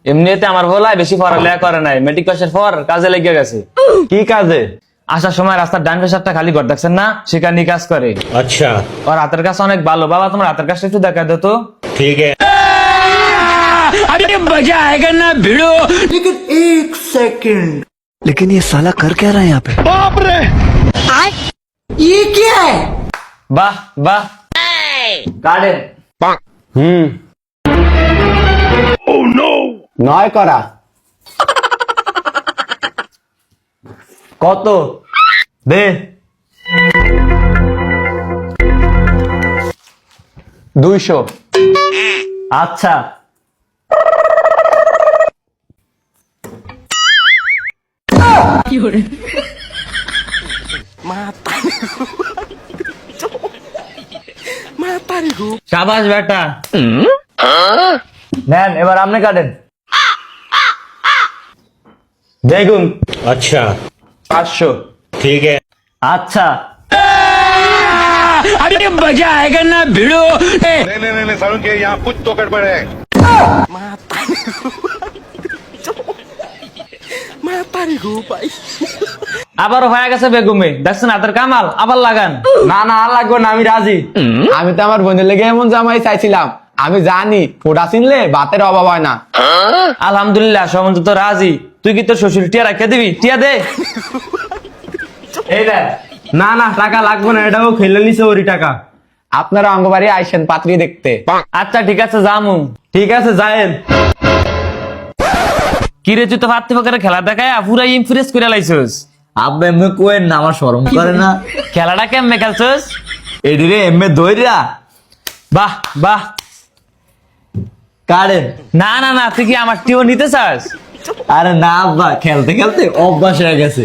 এমনিতে আমার ভোলায় বেশি পড়ালেখা করে নাই, মেট্রিক পাসের পর কাজে লেগে গেছে। কি কাজে? আসার সময় রাস্তার ডান পাশে একটা খালি ঘর দেখছেন না, সেখানে কাজ করে। अच्छा ওর হাতের কাজ অনেক ভালো। বাবা তোমার হাতের কাজটা একটু দেখা দে তো। ठीक है। लेकिन ये साला कर क्या रहा है यहाँ पे? বাহ বাহ, কাটেন। নয় করা। কত দে? 200। আচ্ছা শাবাশ বেটা, নেন এবার আপনি কাটেন। দেখুন अच्छा 500। ठीक है। আচ্ছা नहीं सारुण के यहाँ कुछ तो गड़बड़ है। আবারও হয়ে গেছে বেগুমে, দেখছেন হাতের কামাল, আবার লাগান। না না আর লাগবে না, আমি রাজি। আমি তো আমার বোনের লেগে এমন জামাই চাইছিলাম। আমি জানি ফোটা চিনলে ভাতের অভাব হয় না। আলহামদুলিল্লাহ, সমন্ত তো রাজি। তুই কি তোর শ্বশুর টিয়া রাখে দিবি? টিয়া দে। এই দেখ। না না টাকা লাগবে না, এটাও খেলে নিছে ওরই টাকা। আপনারা অঙ্গবাড়ি আইসেন পাত্রী দেখতে। আচ্ছা ঠিক আছে, জামু। ঠিক আছে যায়েন। কি রে, তুই তো ভাত করে খেলা দেখায় পুরা ইমপ্রেস করে লাইছস। আব্বা এমনি কোয়েন না, আমার শরম করে না। খেলাটা কেমনে খেলছস? এডিরে এমনি দইরা বাহ বাহ। কারেন। না না না, তুই কি আমার টিও নিতে চাস? আরে না আব্বা, খেলতে খেলতে অভ্যাস হয়ে গেছে।